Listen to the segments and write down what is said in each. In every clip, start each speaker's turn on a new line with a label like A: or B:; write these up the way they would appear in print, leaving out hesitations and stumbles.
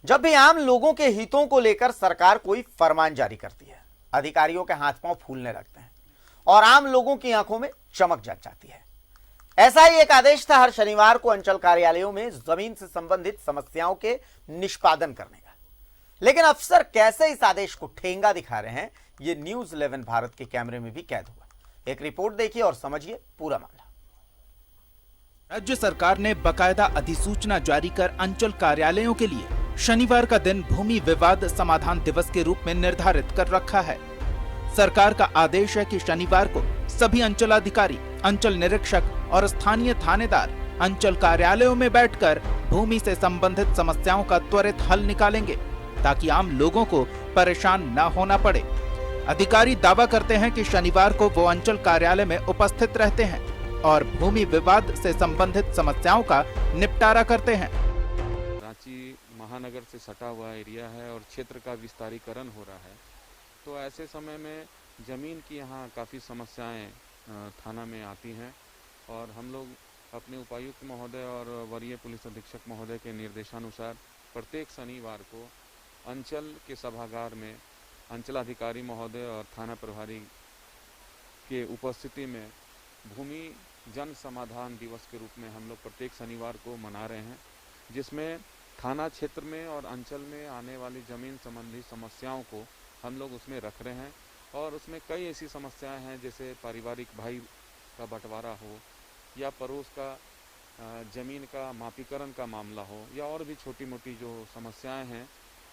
A: जब भी आम लोगों के हितों को लेकर सरकार कोई फरमान जारी करती है, अधिकारियों के हाथ पांव फूलने लगते हैं और आम लोगों की आंखों में चमक जग जाती है। ऐसा ही एक आदेश था हर शनिवार को अंचल कार्यालयों में जमीन से संबंधित समस्याओं के निष्पादन करने का। लेकिन अफसर कैसे इस आदेश को ठेंगा दिखा रहे हैं, ये न्यूज 11 भारत के कैमरे में भी कैद हुआ। एक रिपोर्ट देखिए और समझिए पूरा मामला।
B: राज्य सरकार ने बकायदा अधिसूचना जारी कर अंचल कार्यालयों के लिए शनिवार का दिन भूमि विवाद समाधान दिवस के रूप में निर्धारित कर रखा है। सरकार का आदेश है कि शनिवार को सभी अंचलाधिकारी, अंचल निरीक्षक और स्थानीय थानेदार अंचल कार्यालयों में बैठकर भूमि से संबंधित समस्याओं का त्वरित हल निकालेंगे, ताकि आम लोगों को परेशान न होना पड़े। अधिकारी दावा करते हैं कि शनिवार को वो अंचल कार्यालय में उपस्थित रहते हैं और भूमि विवाद से संबंधित समस्याओं का निपटारा करते हैं।
C: रांची महानगर से सटा हुआ एरिया है और क्षेत्र का विस्तारीकरण हो रहा है, तो ऐसे समय में ज़मीन की यहाँ काफ़ी समस्याएं थाना में आती हैं और हम लोग अपने उपायुक्त महोदय और वरीय पुलिस अधीक्षक महोदय के निर्देशानुसार प्रत्येक शनिवार को अंचल के सभागार में अंचलाधिकारी महोदय और थाना प्रभारी के उपस्थिति में भूमि जन समाधान दिवस के रूप में हम लोग प्रत्येक शनिवार को मना रहे हैं, जिसमें थाना क्षेत्र में और अंचल में आने वाली ज़मीन संबंधी समस्याओं को हम लोग उसमें रख रहे हैं। और उसमें कई ऐसी समस्याएं हैं, जैसे पारिवारिक भाई का बंटवारा हो या पड़ोस का ज़मीन का मापीकरण का मामला हो या और भी छोटी मोटी जो समस्याएं हैं,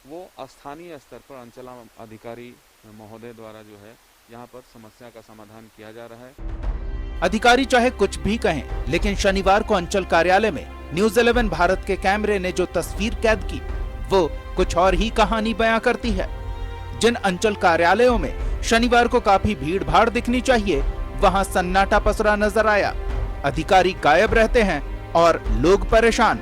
C: वो स्थानीय स्तर पर अंचल अधिकारी महोदय द्वारा जो है यहाँ पर समस्या का समाधान किया जा रहा है।
B: अधिकारी चाहे कुछ भी कहें, लेकिन शनिवार को अंचल कार्यालय में न्यूज 11 भारत के कैमरे ने जो तस्वीर कैद की, वो कुछ और ही कहानी बयां करती है। जिन अंचल कार्यालयों में शनिवार को काफी भीड़ भाड़ दिखनी चाहिए, वहां सन्नाटा पसरा नजर आया। अधिकारी गायब रहते हैं और लोग परेशान।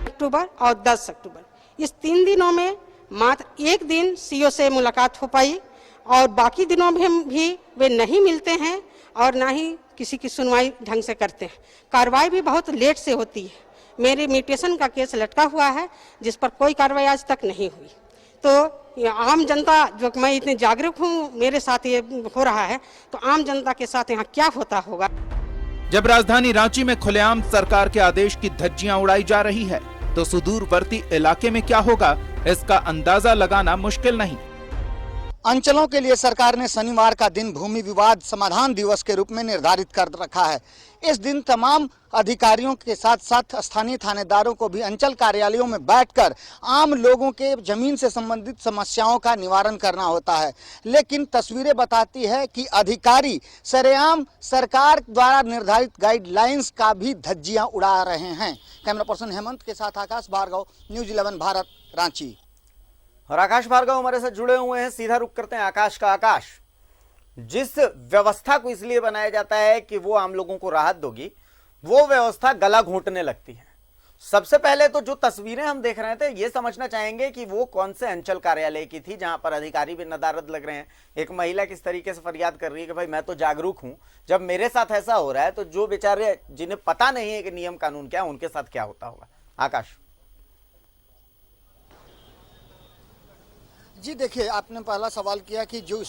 D: अक्टूबर और 10 अक्टूबर इस 3 दिनों में मात्र एक दिन सीओ से मुलाकात हो पाई और बाकी दिनों में भी वे नहीं मिलते हैं और ना ही किसी की सुनवाई ढंग से करते हैं। कार्रवाई भी बहुत लेट से होती है। मेरे म्यूटेशन का केस लटका हुआ है, जिस पर कोई कार्रवाई आज तक नहीं हुई। तो आम जनता, जो मैं इतने जागरूक हूँ, मेरे साथ ये हो रहा है, तो आम जनता के साथ यहाँ क्या होता होगा।
B: जब राजधानी रांची में खुलेआम सरकार के आदेश की धज्जियां उड़ाई जा रही है, तो सुदूरवर्ती इलाके में क्या होगा, इसका अंदाजा लगाना मुश्किल नहीं।
E: अंचलों के लिए सरकार ने शनिवार का दिन भूमि विवाद समाधान दिवस के रूप में निर्धारित कर रखा है। इस दिन तमाम अधिकारियों के साथ साथ स्थानीय थानेदारों को भी अंचल कार्यालयों में बैठकर आम लोगों के जमीन से संबंधित समस्याओं का निवारण करना होता है। लेकिन तस्वीरें बताती है कि अधिकारी सरेआम सरकार द्वारा निर्धारित गाइडलाइंस का भी धज्जियां उड़ा रहे हैं। कैमरा पर्सन हेमंत के साथ आकाश भार्गव, न्यूज 11 भारत, रांची।
A: और आकाश भार्गव हमारे साथ जुड़े हुए हैं। सीधा रुख करते हैं आकाश का। आकाश, जिस व्यवस्था को इसलिए बनाया जाता है कि वो आम लोगों को राहत दोगी, वो व्यवस्था गला घोंटने लगती है। सबसे पहले तो जो तस्वीरें हम देख रहे थे, ये समझना चाहेंगे कि वो कौन से अंचल कार्यालय की थी, जहां पर अधिकारी भी नदारद लग रहे हैं। एक महिला किस तरीके से फरियाद कर रही है कि भाई मैं तो जागरूक हूं, जब मेरे साथ ऐसा हो रहा है तो जो बेचारे जिन्हें पता नहीं है कि नियम कानून क्या, उनके साथ क्या होता होगा। आकाश
E: जी, देखिए, आपने पहला सवाल किया कि जो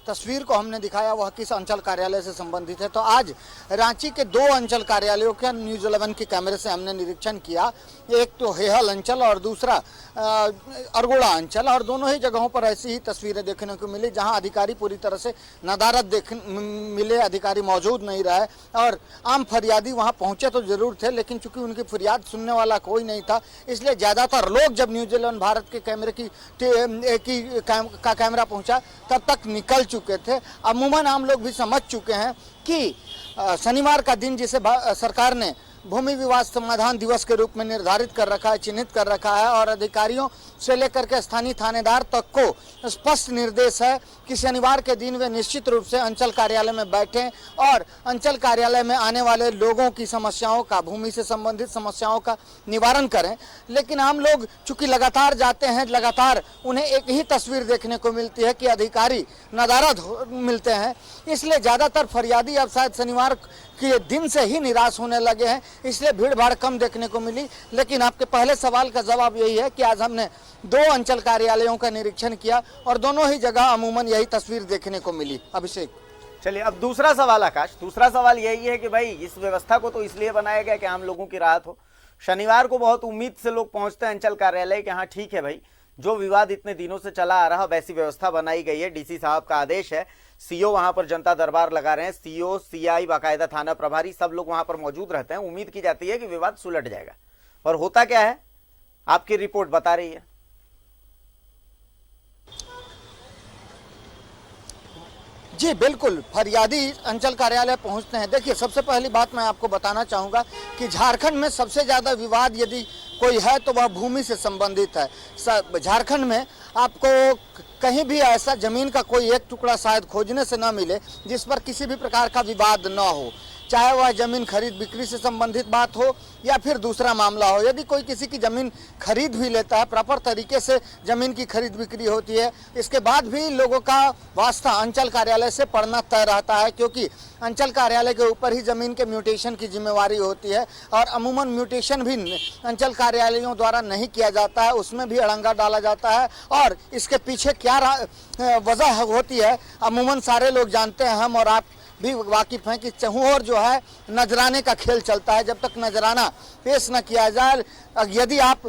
E: तस्वीर को हमने दिखाया वह किस अंचल कार्यालय से संबंधित है। तो आज रांची के 2 अंचल कार्यालयों का न्यूज 11 के कैमरे से हमने निरीक्षण किया। एक तो हेहल अंचल और दूसरा अरगोड़ा अंचल, और दोनों ही जगहों पर ऐसी ही तस्वीरें देखने को मिली, जहां अधिकारी पूरी तरह से नदारद मिले, अधिकारी मौजूद नहीं रहे। और आम फरियादी वहां पहुंचे तो जरूर थे, लेकिन चूंकि उनकी फरियाद सुनने वाला कोई नहीं था, इसलिए ज़्यादातर लोग जब न्यूज 11 भारत के कैमरे का कैमरा पहुंचा तब तक निकल चुके थे। अमूमन आम लोग भी समझ चुके हैं कि शनिवार का दिन जिसे सरकार ने भूमि विवाद समाधान दिवस के रूप में निर्धारित कर रखा है, चिन्हित कर रखा है, और अधिकारियों से लेकर के स्थानीय थानेदार तक को स्पष्ट निर्देश है कि शनिवार के दिन वे निश्चित रूप से अंचल कार्यालय में बैठें और अंचल कार्यालय में आने वाले लोगों की समस्याओं का, भूमि से संबंधित समस्याओं का निवारण करें। लेकिन आम लोग चूंकि लगातार जाते हैं, लगातार उन्हें एक ही तस्वीर देखने को मिलती है कि अधिकारी नदारद मिलते हैं, इसलिए ज़्यादातर फरियादी अब शायद शनिवार कि दिन से ही निराश होने लगे हैं, इसलिए भीड़ भाड़ कम देखने को मिली। लेकिन आपके पहले सवाल का जवाब यही है कि आज हमने 2 अंचल कार्यालयों का निरीक्षण किया और दोनों ही जगह अमूमन यही तस्वीर देखने को मिली। अभिषेक,
A: चलिए अब दूसरा सवाल आकाश, दूसरा सवाल यही है कि भाई इस व्यवस्था को तो इसलिए बनाया गया कि आम लोगों की राहत हो। शनिवार को बहुत उम्मीद से लोग पहुंचते हैं अंचल कार्यालय कि हाँ ठीक है भाई, जो विवाद इतने दिनों से चला आ रहा वैसी व्यवस्था बनाई गई है, डीसी साहब का आदेश है, सीओ वहां पर जनता दरबार लगा रहे हैं, सीओ सीआई बाकायदा थाना प्रभारी सब लोग वहां पर मौजूद रहते हैं। उम्मीद की जाती है कि विवाद सुलट जाएगा, और होता क्या है आपकी रिपोर्ट बता रही है।
E: जी बिल्कुल, फरियादी अंचल कार्यालय पहुंचते हैं। देखिए, सबसे पहली बात मैं आपको बताना चाहूँगा कि झारखंड में सबसे ज़्यादा विवाद यदि कोई है तो वह भूमि से संबंधित है। झारखंड में आपको कहीं भी ऐसा जमीन का कोई एक टुकड़ा शायद खोजने से न मिले जिस पर किसी भी प्रकार का विवाद न हो, चाहे वह जमीन खरीद बिक्री से संबंधित बात हो या फिर दूसरा मामला हो। यदि कोई किसी की जमीन खरीद भी लेता है, प्रॉपर तरीके से जमीन की खरीद बिक्री होती है, इसके बाद भी लोगों का वास्ता अंचल कार्यालय से पड़ना तय रहता है, क्योंकि अंचल कार्यालय के ऊपर ही जमीन के म्यूटेशन की जिम्मेवारी होती है। और अमूमन म्यूटेशन भी अंचल कार्यालयों द्वारा नहीं किया जाता है, उसमें भी अड़ंगा डाला जाता है। और इसके पीछे क्या वजह होती है अमूमन सारे लोग जानते हैं, हम और आप भी वाकिफ हैं कि चहुओर जो है नजराने का खेल चलता है। जब तक नजराना पेश न किया जाए, यदि आप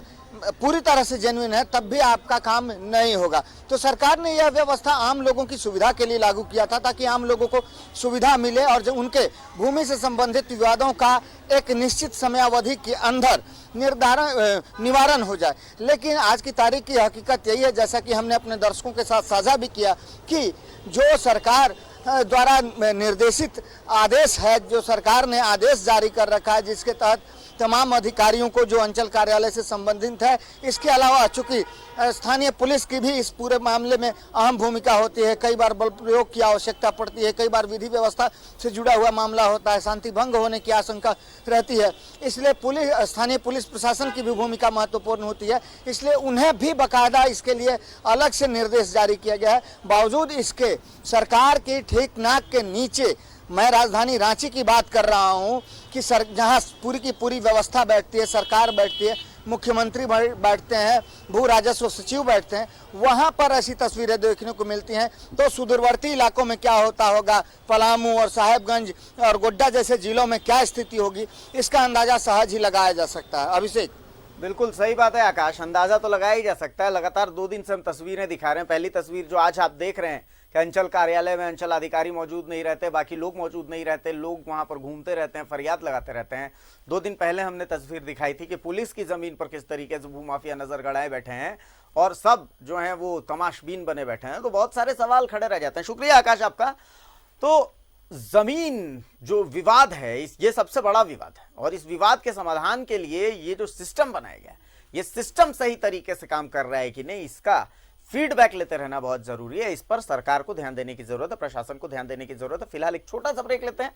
E: पूरी तरह से जेन्युइन है तब भी आपका काम नहीं होगा। तो सरकार ने यह व्यवस्था आम लोगों की सुविधा के लिए लागू किया था, ताकि आम लोगों को सुविधा मिले और जो उनके भूमि से संबंधित विवादों का एक निश्चित समयावधि के अंदर निवारण हो जाए। लेकिन आज की तारीख की हकीकत यही है, जैसा कि हमने अपने दर्शकों के साथ साझा भी किया, कि जो सरकार द्वारा निर्देशित आदेश है, जो सरकार ने आदेश जारी कर रखा है जिसके तहत तमाम अधिकारियों को जो अंचल कार्यालय से संबंधित है, इसके अलावा चूंकि स्थानीय पुलिस की भी इस पूरे मामले में अहम भूमिका होती है, कई बार बल प्रयोग की आवश्यकता पड़ती है, कई बार विधि व्यवस्था से जुड़ा हुआ मामला होता है, शांति भंग होने की आशंका रहती है, इसलिए स्थानीय पुलिस प्रशासन की भी भूमिका महत्वपूर्ण होती है। इसलिए उन्हें भी बाकायदा इसके लिए अलग से निर्देश जारी किया गया है। बावजूद इसके सरकार की ठीक नाक के नीचे, मैं राजधानी रांची की बात कर रहा हूं, कि जहां पूरी की पूरी व्यवस्था बैठती है, सरकार बैठती है, मुख्यमंत्री बैठते हैं, भू राजस्व सचिव बैठते हैं, वहां पर ऐसी तस्वीरें देखने को मिलती हैं। तो सुदूरवर्ती इलाकों में क्या होता होगा, पलामू और साहेबगंज और गोड्डा जैसे जिलों में क्या स्थिति होगी, इसका अंदाजा सहज ही लगाया जा सकता है। अभिषेक,
A: बिल्कुल सही बात है आकाश, अंदाजा तो लगाया ही जा सकता है। लगातार 2 दिन से हम तस्वीरें दिखा रहे हैं। पहली तस्वीर जो आज आप देख रहे हैं कि अंचल कार्यालय में अंचल अधिकारी मौजूद नहीं रहते, बाकी लोग मौजूद नहीं रहते, लोग वहां पर घूमते रहते हैं, फरियाद लगाते रहते हैं। 2 दिन पहले हमने तस्वीर दिखाई थी कि पुलिस की जमीन पर किस तरीके से भूमाफिया नजर गड़ाए बैठे हैं और सब जो है वो तमाशबीन बने बैठे हैं। तो बहुत सारे सवाल खड़े रह जाते हैं। शुक्रिया आकाश आपका। तो जमीन जो विवाद है, ये सबसे बड़ा विवाद है, और इस विवाद के समाधान के लिए ये जो सिस्टम बनाया गया, ये सिस्टम सही तरीके से काम कर रहा है कि नहीं, इसका फीडबैक लेते रहना बहुत जरूरी है। इस पर सरकार को ध्यान देने की जरूरत है, प्रशासन को ध्यान देने की जरूरत है। फिलहाल एक छोटा सा ब्रेक लेते हैं।